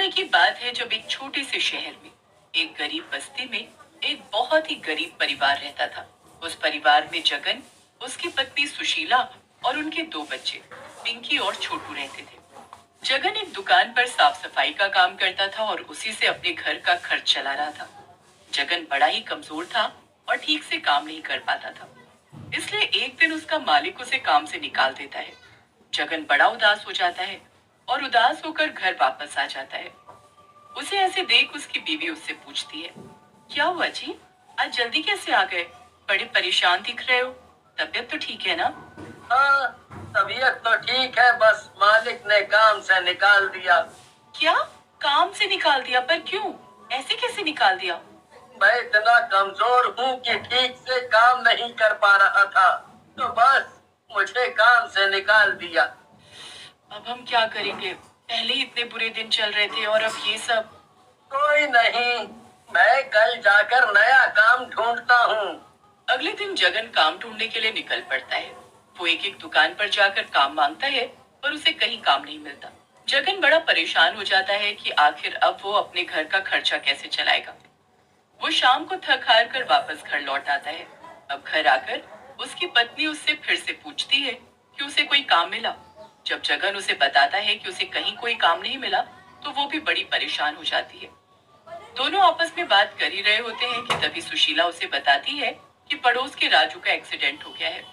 समय की बात है जब एक छोटे से शहर में एक गरीब बस्ती में एक बहुत ही गरीब परिवार रहता था। उस परिवार में जगन, उसकी पत्नी सुशीला और उनके दो बच्चे पिंकी और छोटू रहते थे। जगन एक दुकान पर साफ सफाई का काम करता था और उसी से अपने घर का खर्च चला रहा था। जगन बड़ा ही कमजोर था और ठीक से काम नहीं कर पाता था। इसलिए एक दिन उसका मालिक उसे काम से निकाल देता है। जगन बड़ा उदास हो जाता है और उदास होकर घर वापस आ जाता है। उसे ऐसे देख उसकी बीवी उससे पूछती है, क्या हुआ जी, आज जल्दी कैसे आ गए? बड़े परेशान दिख रहे हो। तबीयत तो ठीक है ना? हाँ, तबीयत तो ठीक है, बस मालिक ने काम से निकाल दिया। क्या? काम से निकाल दिया? पर क्यों? ऐसे कैसे निकाल दिया? मैं इतना कमजोर हूँ कि ठीक से काम नहीं कर पा रहा था, तो बस मुझे काम से निकाल दिया। अब हम क्या करेंगे? पहले ही इतने बुरे दिन चल रहे थे और अब ये सब। कोई नहीं, मैं कल जाकर नया काम ढूंढता हूँ। अगले दिन जगन काम ढूंढने के लिए निकल पड़ता है। वो एक एक दुकान पर जाकर काम मांगता है पर उसे कहीं काम नहीं मिलता। जगन बड़ा परेशान हो जाता है कि आखिर अब वो अपने घर का खर्चा कैसे चलाएगा। वो शाम को थक हार कर वापस घर लौट आता है। अब घर आकर उसकी पत्नी उससे फिर से पूछती है कि उसे कोई काम मिला। जब जगन उसे बताता है कि उसे कहीं कोई काम नहीं मिला तो वो भी बड़ी परेशान हो जाती है। दोनों आपस में बात कर ही रहे होते हैं कि तभी सुशीला उसे बताती है कि पड़ोस के राजू का एक्सीडेंट हो गया है।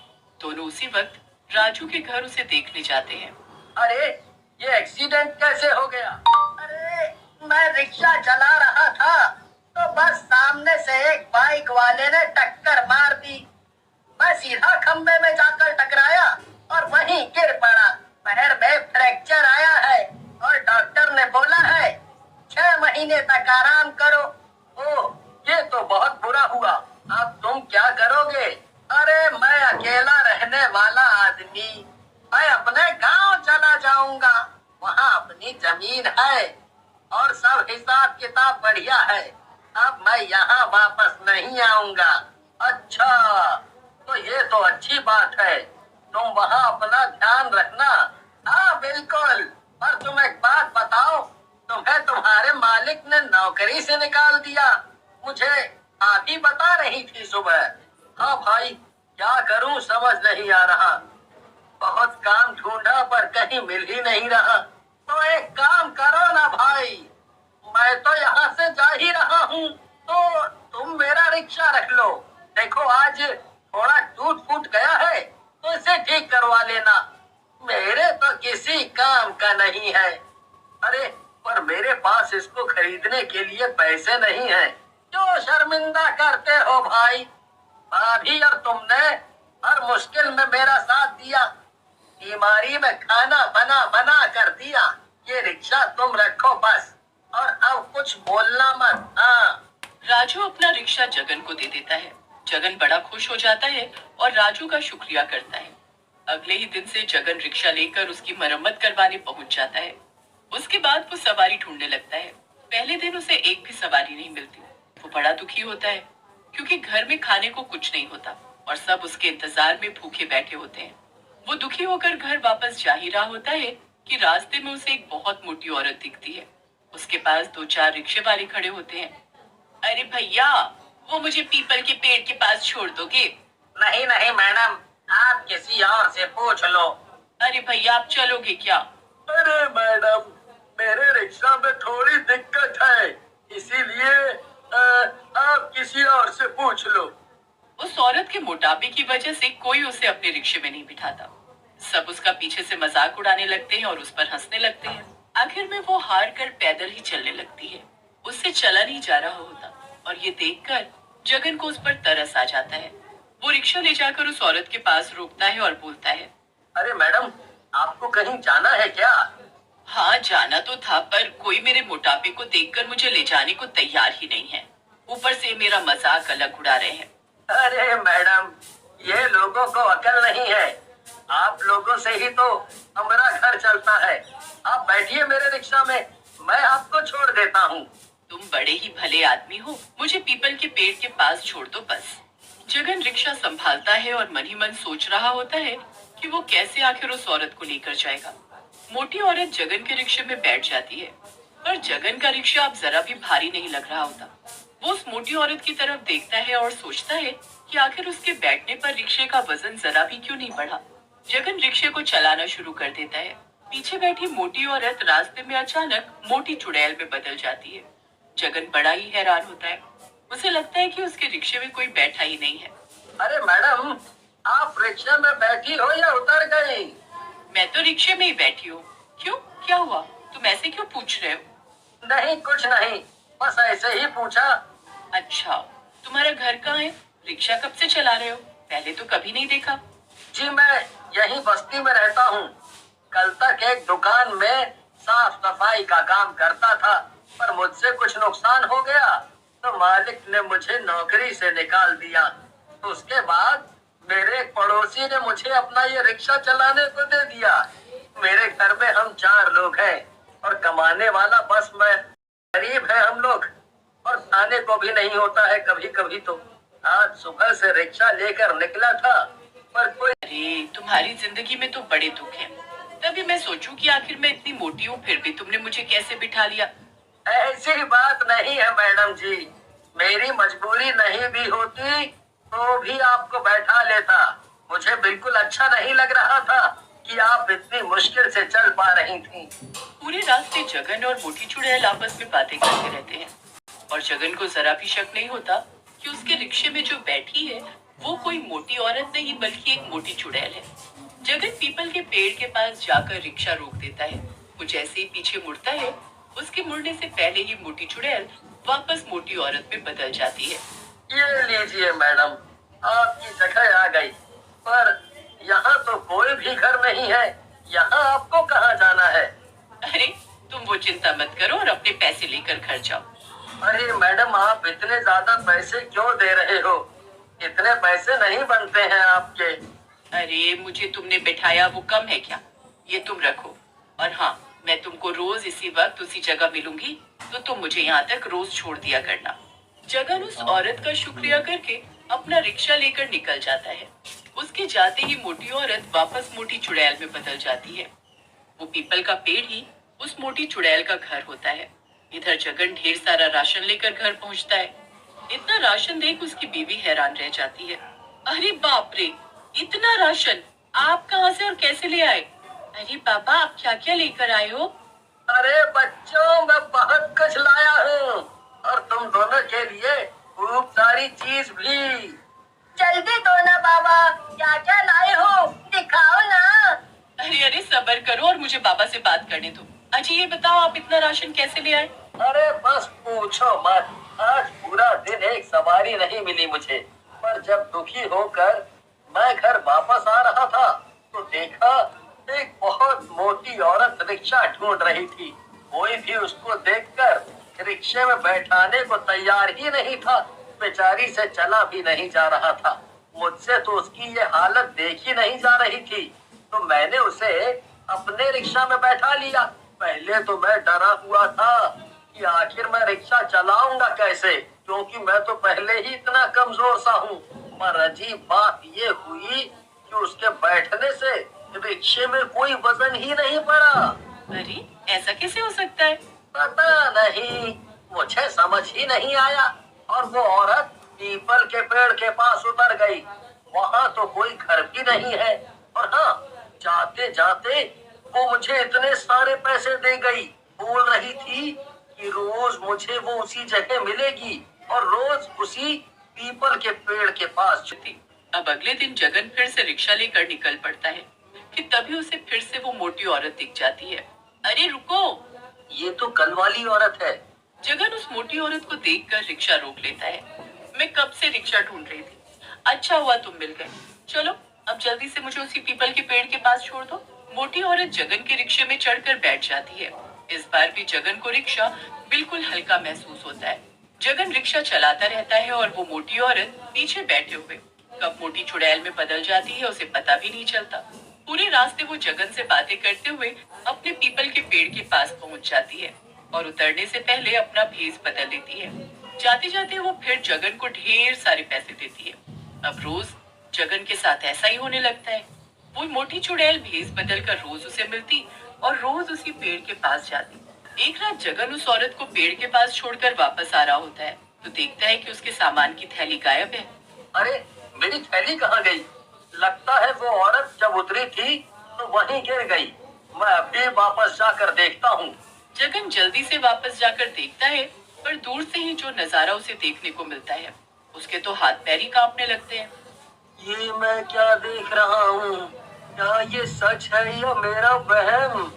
दोनों उसी वक्त राजू के घर उसे देखने जाते हैं। अरे, ये एक्सीडेंट कैसे हो गया? अरे, मैं रिक्शा चला रहा था तो बस सामने से एक बाइक वाले ने टक्कर मार दी। मैं सीधा खंबे में जाकर टकराया और वहीं गिर पड़ा। पैर में फ्रैक्चर आया है और डॉक्टर ने बोला है 6 महीने तक आराम करो। ओह, ये तो बहुत बुरा हुआ। अब तुम क्या करोगे? अरे, मैं अकेला रहने वाला आदमी, मैं अपने गांव चला जाऊंगा। वहाँ अपनी जमीन है और सब हिसाब किताब बढ़िया है। अब मैं यहाँ वापस नहीं आऊंगा। अच्छा, तो ये तो अच्छी बात है। तुम वहाँ अपना ध्यान रखना। हाँ बिल्कुल। पर तुम एक बात बताओ, तुम्हें तुम्हारे मालिक ने नौकरी से निकाल दिया। मुझे आधी बता रही थी सुबह। हाँ भाई, क्या करूँ समझ नहीं आ रहा। बहुत काम ढूंढा पर कहीं मिल ही नहीं रहा। तो एक काम करो ना भाई, मैं तो यहाँ से जा ही रहा हूँ, तो तुम मेरा रिक्शा रख लो। देखो आज थोड़ा टूट फूट गया है तो इसे ठीक करवा लेना। मेरे तो किसी काम का नहीं है। अरे, पर मेरे पास इसको खरीदने के लिए पैसे नहीं है। क्यों शर्मिंदा करते हो भाई? भाभी और तुमने हर मुश्किल में मेरा साथ दिया। बीमारी में खाना बना बना कर दिया। ये रिक्शा तुम रखो बस, और अब कुछ बोलना मत। हाँ। राजू अपना रिक्शा जगन को दे देता है। जगन बड़ा खुश हो जाता है और राजू का शुक्रिया करता है। अगले ही दिन से जगन रिक्शा लेकर उसकी मरम्मत करवाने पहुंच जाता है। उसके बाद वो सवारी ढूंढने लगता है। पहले दिन उसे एक भी सवारी नहीं मिलती। वो बड़ा दुखी होता है क्योंकि घर में खाने को कुछ नहीं होता और सब उसके इंतजार में भूखे बैठे होते हैं। वो दुखी होकर घर वापस जा ही रहा होता है कि रास्ते में उसे एक बहुत मोटी औरत दिखती है। उसके पास दो चार रिक्शे वाले खड़े होते हैं। अरे भैया, वो मुझे पीपल के पेड़ के पास छोड़ दोगे? नहीं नहीं मैडम, आप किसी और से पूछ लो। अरे भैया, आप चलोगे क्या? अरे मैडम, मेरे रिक्शा में थोड़ी दिक्कत है, इसीलिए आप किसी और से पूछ लो। उस औरत के मोटापे की वजह से कोई उसे अपने रिक्शे में नहीं बिठाता। सब उसका पीछे से मजाक उड़ाने लगते हैं और उस पर हंसने लगते हैं। आखिर में वो हार कर पैदल ही चलने लगती है। उससे चला नहीं जा रहा होता और ये देखकर जगन को उस पर तरस आ जाता है। वो रिक्शा ले जाकर उस औरत के पास रोकता है और बोलता है, अरे मैडम, आपको कहीं जाना है क्या? हाँ जाना तो था, पर कोई मेरे मोटापे को देखकर मुझे ले जाने को तैयार ही नहीं है। ऊपर से मेरा मजाक अलग उड़ा रहे हैं। अरे मैडम, ये लोगों को अकल नहीं है। आप लोगों से ही तो हमारा घर चलता है। आप बैठिए मेरे रिक्शा में, मैं आपको छोड़ देता हूँ। तुम बड़े ही भले आदमी हो, मुझे पीपल के पेड़ के पास छोड़ दो बस। जगन रिक्शा संभालता है और मन ही मन सोच रहा होता है कि वो कैसे आखिर उस औरत को लेकर जाएगा। मोटी औरत जगन के रिक्शे में बैठ जाती है। पर जगन का रिक्शा अब जरा भी भारी नहीं लग रहा होता। वो उस मोटी औरत की तरफ देखता है और सोचता है कि आखिर उसके बैठने पर रिक्शे का वजन जरा भी क्यों नहीं बढ़ा। जगन रिक्शे को चलाना शुरू कर देता है। पीछे बैठी मोटी औरत रास्ते में अचानक मोटी चुड़ैल में बदल जाती है। जगन बड़ा ही हैरान होता है। उसे लगता है कि उसके रिक्शे में कोई बैठा ही नहीं है। अरे मैडम, आप रिक्शा में बैठी हो या उतर गई? मैं तो रिक्शे में ही बैठी हूँ। क्यों, क्या हुआ? तुम ऐसे क्यों पूछ रहे हो? नहीं, कुछ नहीं, बस ऐसे ही पूछा। अच्छा, तुम्हारा घर कहाँ है? रिक्शा कब से चला रहे हो? पहले तो कभी नहीं देखा। जी, मैं यही बस्ती में रहता हूँ। कल तक एक दुकान में साफ सफाई का काम करता था, पर मुझसे कुछ नुकसान हो गया तो मालिक ने मुझे नौकरी से निकाल दिया। उसके बाद मेरे एक पड़ोसी ने मुझे अपना ये रिक्शा चलाने को दे दिया। मेरे घर में हम 4 लोग हैं और कमाने वाला बस मैं। गरीब है हम लोग और खाने को भी नहीं होता है कभी कभी तो। आज सुबह से रिक्शा लेकर निकला था, पर कोई। अरे, तुम्हारी जिंदगी में तो बड़े दुख हैं। तभी मैं सोचूं कि आखिर मैं इतनी मोटी हूँ फिर भी तुमने मुझे कैसे बिठा लिया। ऐसी बात नहीं है मैडम जी, मेरी मजबूरी नहीं भी होती तो भी आपको बैठा लेता। मुझे बिल्कुल अच्छा नहीं लग रहा था कि आप इतनी मुश्किल से चल पा रही थी। पूरे रास्ते जगन और मोटी चुड़ैल आपस में बातें करते रहते हैं और जगन को जरा भी शक नहीं होता कि उसके रिक्शे में जो बैठी है वो कोई मोटी औरत नहीं बल्कि एक मोटी चुड़ैल है। जगन पीपल के पेड़ के पास जाकर रिक्शा रोक देता है। वो जैसे ही पीछे मुड़ता है उसके मुड़ने से पहले ही मोटी चुड़ैल वापस मोटी औरत में बदल जाती है। ये लीजिए मैडम, आपकी जगह आ गई, पर यहाँ तो कोई भी घर नहीं है। यहाँ आपको कहाँ जाना है? अरे, तुम वो चिंता मत करो और अपने पैसे लेकर घर जाओ। अरे मैडम, आप इतने ज्यादा पैसे क्यों दे रहे हो? इतने पैसे नहीं बनते हैं आपके। अरे, मुझे तुमने बिठाया वो कम है क्या? ये तुम रखो। और हाँ, मैं तुमको रोज इसी वक्त उसी जगह मिलूंगी तो तुम मुझे यहाँ तक रोज छोड़ दिया करना। जगन उस औरत का शुक्रिया करके अपना रिक्शा लेकर निकल जाता है। उसके जाते ही मोटी औरत वापस मोटी चुड़ैल में बदल जाती है। वो पीपल का पेड़ ही उस मोटी चुड़ैल का घर होता है। इधर जगन ढेर सारा राशन लेकर घर पहुंचता है। इतना राशन देख उसकी बीवी हैरान रह जाती है। अरे बाप रे, इतना राशन आप कहाँ से और कैसे ले आए? अरे बाबा, आप क्या क्या लेकर आए हो? अरे बच्चों, मैं बहुत कुछ लाया हूँ और तुम दोनों के लिए खूब सारी चीज भी। जल्दी दो ना बाबा, क्या क्या लाए हो दिखाओ ना। अरे अरे, सब्र करो और मुझे बाबा से बात करने दो। अच्छा, ये बताओ आप इतना राशन कैसे ले आए? अरे बस पूछो मत, आज पूरा दिन एक सवारी नहीं मिली मुझे। पर जब दुखी होकर मैं घर वापस आ रहा था तो देखा एक बहुत मोटी औरत रिक्शा ढूंढ रही थी। कोई भी उसको देखकर रिक्शे में बैठाने को तैयार ही नहीं था। बेचारी से चला भी नहीं जा रहा था। मुझसे तो उसकी ये हालत देखी नहीं जा रही थी, तो मैंने उसे अपने रिक्शा में बैठा लिया। पहले तो मैं डरा हुआ था कि आखिर मैं रिक्शा चलाऊंगा कैसे, क्योंकि मैं तो पहले ही इतना कमजोर सा हूँ। पर अजीब बात ये हुई कि उसके बैठने से रिक्शे में कोई वजन ही नहीं पड़ा। अरे, ऐसा कैसे हो सकता है? पता नहीं, मुझे समझ ही नहीं आया। और वो औरत पीपल के पेड़ के पास उतर गई। वहाँ तो कोई घर भी नहीं है। और हाँ, जाते जाते वो मुझे इतने सारे पैसे दे गई। बोल रही थी कि रोज मुझे वो उसी जगह मिलेगी और रोज उसी पीपल के पेड़ के पास छुपी। अब अगले दिन जगन फिर से रिक्शा लेकर निकल पड़ता है कि तभी उसे फिर से वो मोटी औरत दिख जाती है। अरे रुको! ये तो कल वाली औरत है। जगन उस मोटी औरत को देखकर रिक्शा रोक लेता है। मैं कब से रिक्शा ढूंढ रही थी। अच्छा हुआ तुम मिल गए। चलो, अब जल्दी से मुझे उसी पीपल के पेड़ के पास छोड़ दो। मोटी औरत जगन के रिक्शे में चढ़कर बैठ जाती है। इस बार भी जगन को रिक्शा बिल्कुल हल्का महसूस होता है। जगन रिक्शा चलाता रहता है और वो मोटी औरत पीछे बैठे हुए कब मोटी चुड़ैल में बदल जाती है उसे पता भी नहीं चलता। पूरे रास्ते वो जगन से बातें करते हुए अपने पीपल के पेड़ के पास पहुंच जाती है और उतरने से पहले अपना भेस बदल लेती है। जाते जाते वो फिर जगन को ढेर सारे पैसे देती है। अब रोज जगन के साथ ऐसा ही होने लगता है। वो मोटी चुड़ैल भेस बदल कर रोज उसे मिलती और रोज उसी पेड़ के पास जाती। एक रात जगन उस औरत को पेड़ के पास छोड़कर वापस आ रहा होता है तो देखता है कि उसके सामान की थैली गायब है। अरे मेरी थैली कहाँ गई? लगता है वो औरत जब उतरी थी तो वहीं गिर गई। मैं अभी वापस जाकर देखता हूँ। जगन जल्दी से वापस जाकर देखता है पर दूर से ही जो नजारा उसे देखने को मिलता है उसके तो हाथ पैर ही कांपने लगते हैं। ये मैं क्या देख रहा हूँ? क्या ये सच है या मेरा वहम?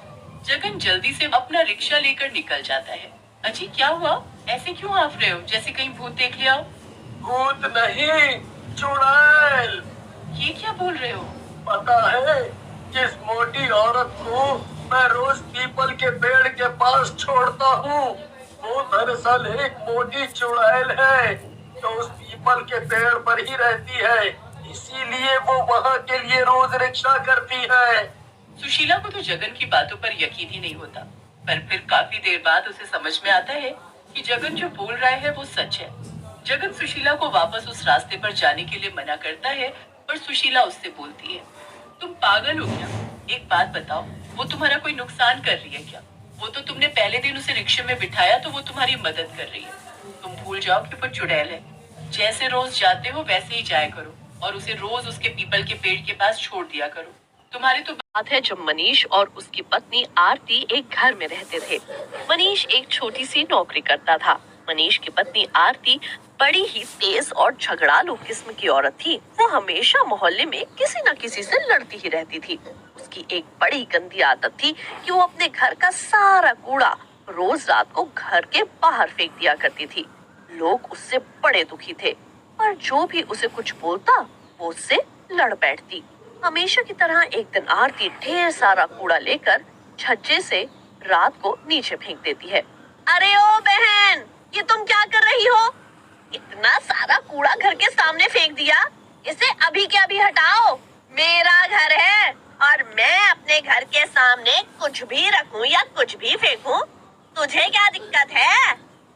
जगन जल्दी से अपना रिक्शा लेकर निकल जाता है। अजी क्या हुआ? ऐसे क्यों हाँफ रहे हो जैसे कहीं भूत देख लिया हो? भूत नहीं, चुड़ैल। ये क्या बोल रहे हो? पता है, जिस मोटी औरत को मैं रोज पीपल के पेड़ के पास छोड़ता हूँ वो दरअसल एक मोटी चुड़ैल है जो उस पीपल के पेड़ पर ही रहती है। इसीलिए वो वहाँ के लिए रोज रिक्शा करती है। सुशीला को तो जगन की बातों पर यकीन ही नहीं होता पर फिर काफी देर बाद उसे समझ में आता है कि जगन जो बोल रहा है वो सच है। जगन सुशीला को वापस उस रास्ते पर जाने के लिए मना करता है पर सुशीला उससे बोलती है, तुम पागल हो क्या? एक बात बताओ, वो तुम्हारा कोई नुकसान कर रही है क्या? वो तो तुमने पहले दिन उसे रिक्शे में बिठाया तो वो तुम्हारी मदद कर रही है। तुम भूल जाओ कि वो चुड़ैल है। जैसे रोज जाते हो वैसे ही जाया करो और उसे रोज उसके पीपल के पेड़ के पास छोड़ दिया करो। तुम्हारी तो बात है जब मनीष और उसकी पत्नी आरती एक घर में रहते थे। मनीष एक छोटी सी नौकरी करता था। मनीष की पत्नी आरती बड़ी ही तेज और झगड़ालू किस्म की औरत थी। वो हमेशा मोहल्ले में किसी न किसी से लड़ती ही रहती थी। उसकी एक बड़ी गंदी आदत थी कि वो अपने घर का सारा कूड़ा रोज रात को घर के बाहर फेंक दिया करती थी। लोग उससे बड़े दुखी थे पर जो भी उसे कुछ बोलता वो उससे लड़ बैठती। हमेशा की तरह एक दिन आरती ढेर सारा कूड़ा लेकर छज्जे से रात को नीचे फेंक देती है। अरे ओ बहन, ये तुम क्या कर रही हो? इतना सारा कूड़ा घर के सामने फेंक दिया, इसे अभी के अभी हटाओ। मेरा घर है और मैं अपने घर के सामने कुछ भी रखूं या कुछ भी फेंकूं, तुझे क्या दिक्कत है?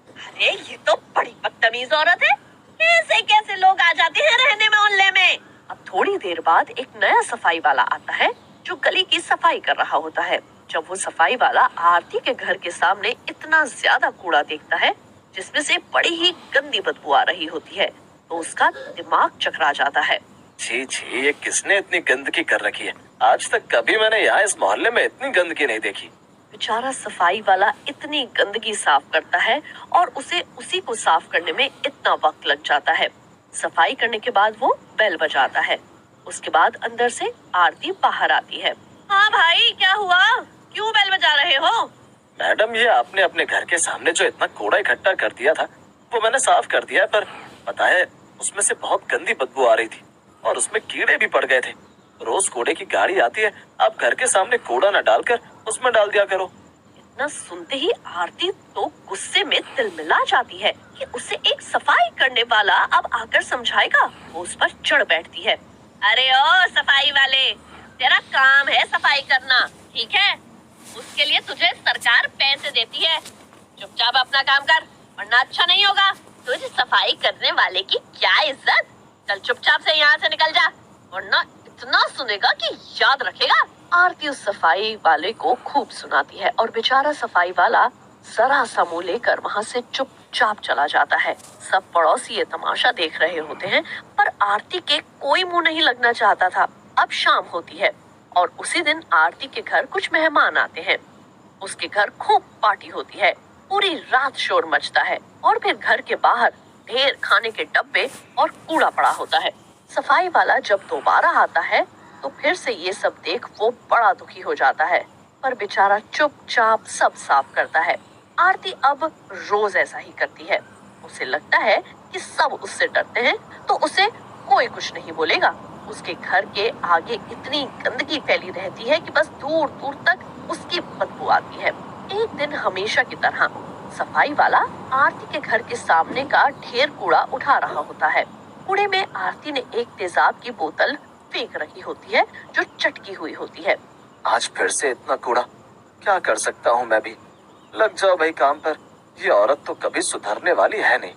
अरे ये तो बड़ी बदतमीज औरत है। कैसे कैसे लोग आ जाते हैं रहने मोहल्ले में। अब थोड़ी देर बाद एक नया सफाई वाला आता है जो गली की सफाई कर रहा होता है। जब वो सफाई वाला आरती के घर के सामने इतना ज्यादा कूड़ा देखता है जिसमें से बड़ी ही गंदी बदबू आ रही होती है तो उसका दिमाग चकरा जाता है। छी छी, ये किसने इतनी गंदगी कर रखी है? आज तक कभी मैंने यहाँ इस मोहल्ले में इतनी गंदगी नहीं देखी। बेचारा सफाई वाला इतनी गंदगी साफ करता है और उसे उसी को साफ करने में इतना वक्त लग जाता है। सफाई करने के बाद वो बेल बजाता है। उसके बाद अंदर से आरती बाहर आती है। हाँ भाई, क्या हुआ? क्यों बेल बजा रहे हो? मैडम, ये आपने अपने घर के सामने जो इतना कूड़ा इकट्ठा कर दिया था वो मैंने साफ कर दिया है, पर पता है उसमें से बहुत गंदी बदबू आ रही थी और उसमें कीड़े भी पड़ गए थे। रोज कूड़े की गाड़ी आती है, आप घर के सामने कूड़ा न डालकर उसमें डाल दिया करो। इतना सुनते ही आरती तो गुस्से में तिलमिला जाती है कि उसे एक सफाई करने वाला अब आकर समझाएगा। वो उस पर चढ़ बैठती है। अरे ओ सफाई वाले, तेरा काम है सफाई करना, ठीक है? उसके लिए तुझे सरकार पैसे देती है। चुपचाप अपना काम कर वरना अच्छा नहीं होगा। तुझे सफाई करने वाले की क्या इज्जत? चल चुपचाप से यहाँ से निकल जा वरना इतना सुनेगा कि याद रखेगा। आरती उस सफाई वाले को खूब सुनाती है और बेचारा सफाई वाला जरा सा मुंह लेकर वहाँ से चुपचाप चला जाता है। सब पड़ोसी ये तमाशा देख रहे होते हैं पर आरती के कोई मुंह नहीं लगना चाहता था। अब शाम होती है और उसी दिन आरती के घर कुछ मेहमान आते हैं। उसके घर खूब पार्टी होती है, पूरी रात शोर मचता है और फिर घर के बाहर ढेर खाने के डब्बे और कूड़ा पड़ा होता है। सफाई वाला जब दोबारा आता है तो फिर से ये सब देख वो बड़ा दुखी हो जाता है पर बेचारा चुपचाप सब साफ करता है। आरती अब रोज ऐसा ही करती है। उसे लगता है कि सब उससे डरते हैं तो उसे कोई कुछ नहीं बोलेगा। उसके घर के आगे इतनी गंदगी फैली रहती है कि बस दूर दूर तक उसकी बदबू आती है। एक दिन हमेशा की तरह सफाई वाला आरती के घर के सामने का ढेर कूड़ा उठा रहा होता है। कूड़े में आरती ने एक तेजाब की बोतल फेंक रखी होती है जो चटकी हुई होती है। आज फिर से इतना कूड़ा, क्या कर सकता हूँ मैं भी। लग जाओ भाई काम पर, ये औरत तो कभी सुधरने वाली है नहीं।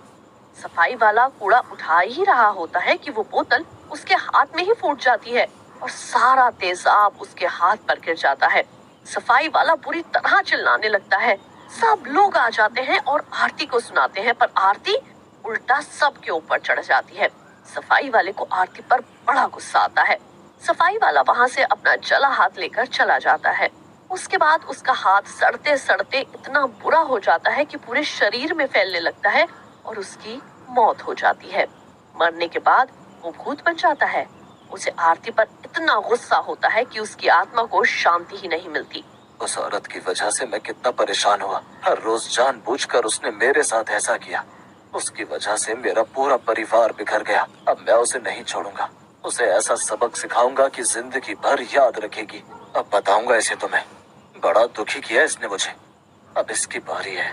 सफाई वाला कूड़ा उठा ही रहा होता है कि वो बोतल उसके हाथ में ही फूट जाती है और सारा तेजाब उसके हाथ पर गिर जाता है। सफाई वाला बुरी तरह चिल्लाने लगता है। सब लोग आ जाते हैं और आरती को सुनाते हैं, पर आरती उल्टा सबके ऊपर चढ़ जाती है। सफाई वाले को आरती पर बड़ा गुस्सा आता है। सफाई वाला वहां से अपना जला हाथ लेकर चला जाता है। उसके बाद उसका हाथ सड़ते सड़ते इतना बुरा हो जाता है कि पूरे शरीर में फैलने लगता है और उसकी मौत हो जाती है। मरने के बाद वो भूत बन जाता है। उसे आरती पर इतना गुस्सा होता है कि उसकी आत्मा को शांति ही नहीं मिलती। उस औरत की वजह से मैं कितना परेशान हुआ। हर रोज जानबूझकर उसने मेरे साथ ऐसा किया। उसकी वजह से मेरा पूरा परिवार बिखर गया। अब मैं उसे नहीं छोड़ूंगा। उसे ऐसा सबक सिखाऊंगा कि जिंदगी भर याद रखेगी। अब बताऊंगा इसे तुम्हें। बड़ा दुखी किया इसने मुझे। अब इसकी बारी है।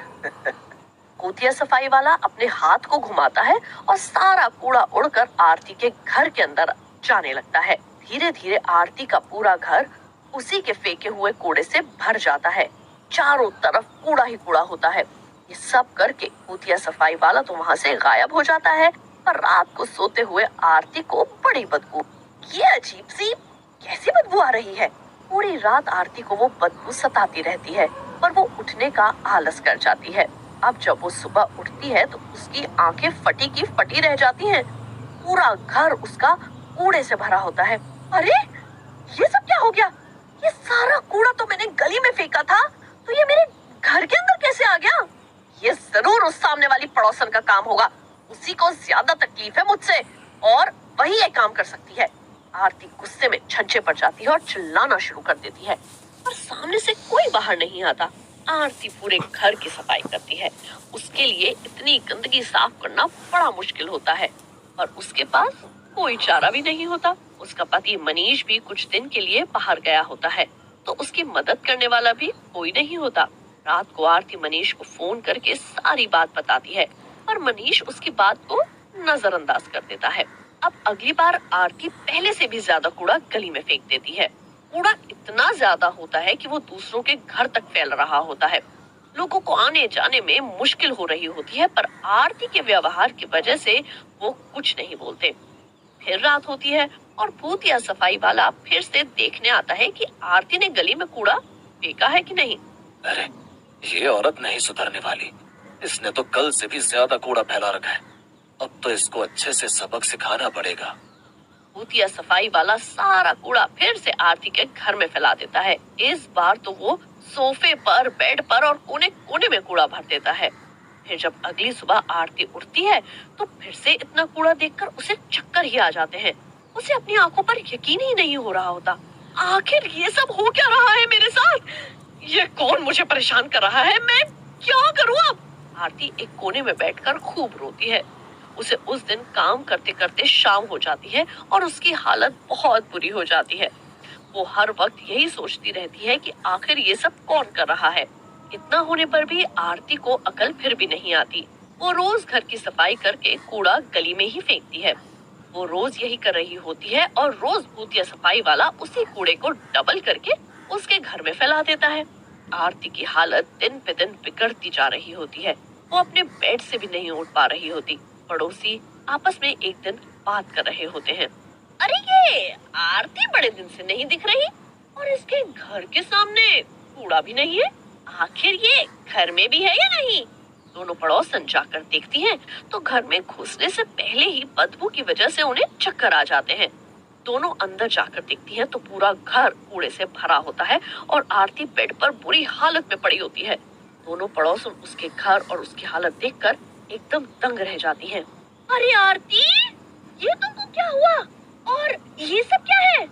भूतिया सफाई वाला अपने हाथ को घुमाता है और सारा कूड़ा उड़कर आरती के घर के अंदर जाने लगता है। धीरे धीरे आरती का पूरा घर उसी के फेंके हुए कूड़े से भर जाता है। चारों तरफ कूड़ा ही कूड़ा होता है। ये सब करके भूतिया सफाई वाला तो वहां से गायब हो जाता है, पर रात को सोते हुए आरती को बड़ी बदबू, ये अजीब सी कैसी बदबू आ रही है। पूरी रात आरती को वो बदबू सताती रहती है, पर वो उठने का आलस कर जाती है। अब जब वो सुबह उठती है तो उसकी आंखें फटी की फटी रह जाती हैं। पूरा घर उसका कूड़े से भरा होता है। अरे ये सब क्या हो गया? ये सारा कूड़ा तो मैंने गली में फेंका था, तो ये मेरे घर के अंदर कैसे आ गया? ये जरूर उस सामने वाली पड़ोसन का काम होगा। उसी को ज्यादा तकलीफ है मुझसे और वही ये काम कर सकती है। आरती गुस्से में छज्जे पर जाती है और चिल्लाना शुरू कर देती है, पर सामने से कोई बाहर नहीं आता। आरती पूरे घर की सफाई करती है। उसके लिए इतनी गंदगी साफ करना बड़ा मुश्किल होता है और उसके पास कोई चारा भी नहीं होता। उसका पति मनीष भी कुछ दिन के लिए बाहर गया होता है, तो उसकी मदद करने वाला भी कोई नहीं होता। रात को आरती मनीष को फोन करके सारी बात बताती है, पर मनीष उसकी बात को नजरअंदाज कर देता है। अब अगली बार आरती पहले से भी ज्यादा कूड़ा गली में फेंक देती है। कूड़ा इतना ज्यादा होता है कि वो दूसरों के घर तक फैल रहा होता है। लोगों को आने जाने में मुश्किल हो रही होती है, पर आरती के व्यवहार की वजह से वो कुछ नहीं बोलते। फिर रात होती है और भूतिया सफाई वाला फिर से देखने आता है कि आरती ने गली में कूड़ा फेंका है कि नहीं। अरे ये औरत नहीं सुधरने वाली। इसने तो कल से भी ज्यादा कूड़ा फैला रखा है। अब तो इसको अच्छे से सबक सिखाना पड़ेगा। भूतिया सफाई वाला सारा कूड़ा फिर से आरती के घर में फैला देता है। इस बार तो वो सोफे पर, बेड पर और कोने कोने में कूड़ा भर देता है। फिर जब अगली सुबह आरती उठती है तो फिर से इतना कूड़ा देखकर उसे चक्कर ही आ जाते हैं। उसे अपनी आंखों पर यकीन ही नहीं हो रहा होता। आखिर ये सब हो क्या रहा है मेरे साथ? ये कौन मुझे परेशान कर रहा है? मैं क्या करूं अब? आरती एक कोने में बैठकर खूब रोती है। उसे उस दिन काम करते करते शाम हो जाती है और उसकी हालत बहुत बुरी हो जाती है। वो हर वक्त यही सोचती रहती है कि आखिर ये सब कौन कर रहा है। इतना होने पर भी आरती को अकल फिर भी नहीं आती। वो रोज घर की सफाई करके कूड़ा गली में ही फेंकती है। वो रोज यही कर रही होती है और रोज भूतिया सफाई वाला उसी कूड़े को डबल करके उसके घर में फैला देता है। आरती की हालत दिन पे दिन बिगड़ती जा रही होती है। वो अपने बेड से भी नहीं उठ पा रही होती। पड़ोसी आपस में एक दिन बात कर रहे होते हैं। अरे ये आरती बड़े दिन से नहीं दिख रही और इसके घर के सामने कूड़ा भी नहीं है। आखिर ये घर में भी है या नहीं? दोनों पड़ोसन जाकर देखती हैं तो घर में घुसने से पहले ही बदबू की वजह से उन्हें चक्कर आ जाते हैं। दोनों अंदर जाकर देखती हैं तो पूरा घर कूड़े से भरा होता है और आरती बेड पर बुरी हालत में पड़ी होती है। दोनों पड़ोसन उसके घर और उसकी हालत देखकर एकदम दंग रह जाती हैं। अरे आरती, ये तुमको क्या हुआ? और ये सब क्या है?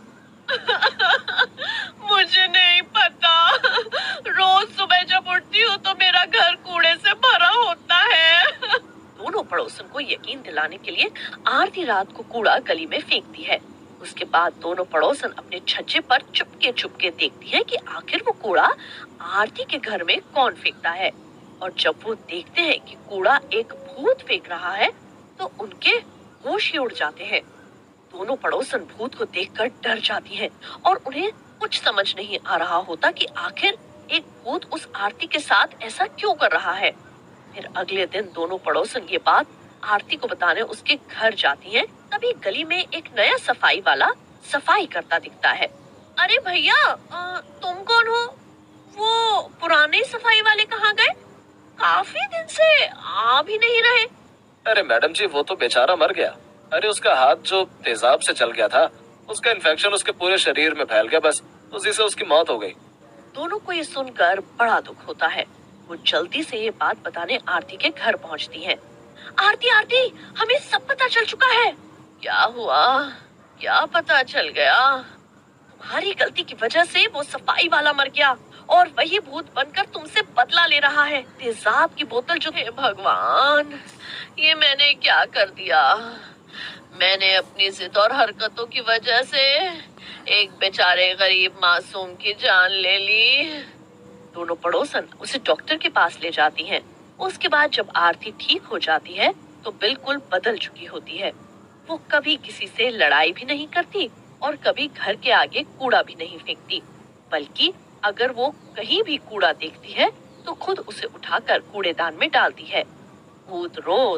मुझे नहीं पता। रोज सुबह जब उठती हूँ तो मेरा घर कूड़े से भरा होता है। दोनों पड़ोसन को यकीन दिलाने के लिए आरती रात को कूड़ा गली में फेंकती है। उसके बाद दोनों पड़ोसन अपने छज्जे पर चुपके चुपके देखती हैं कि आखिर वो कूड़ा आरती के घर में कौन फेंकता है। और जब वो देखते हैं कि कूड़ा एक भूत फेंक रहा है तो उनके होश ही उड़ जाते हैं। दोनों पड़ोसन भूत को देखकर डर जाती हैं और उन्हें कुछ समझ नहीं आ रहा होता कि आखिर एक भूत उस आरती के साथ ऐसा क्यों कर रहा है। फिर अगले दिन दोनों पड़ोसन ये बात आरती को बताने उसके घर जाती हैं। तभी गली में एक नया सफाई वाला सफाई करता दिखता है। अरे भैया, तुम कौन हो? वो पुराने सफाई वाले कहाँ गए? काफी दिन से आ भी नहीं रहे। अरे मैडम जी, वो तो बेचारा मर गया। अरे उसका हाथ जो तेजाब से चल गया था, उसका इन्फेक्शन उसके पूरे शरीर में फैल गया, बस उसी से उसकी मौत हो गई। दोनों को ये सुनकर बड़ा दुख होता है। वो जल्दी से ये बात बताने आरती के घर पहुंचती हैं। आरती आरती, हमें सब पता चल चुका है। क्या हुआ? क्या पता चल गया? तुम्हारी गलती की वजह से वो सफाई वाला मर गया और वही भूत बनकर तुमसे बदला ले रहा है। तेजाब की बोतल जो, हे भगवान, ये मैंने क्या कर दिया? मैंने अपनी जिद और हरकतों की वजह से एक बेचारे गरीब मासूम की जान ले ली। दोनों पड़ोसन उसे डॉक्टर के पास ले जाती हैं। उसके बाद जब आरती ठीक हो जाती है तो बिल्कुल बदल चुकी होती है। वो कभी किसी से लड़ाई भी नहीं करती और कभी घर के आगे कूड़ा भी नहीं फेंकती, बल्कि अगर वो कहीं भी कूड़ा देखती है तो खुद उसे उठाकर कूड़ेदान में डालती है। भूत रोज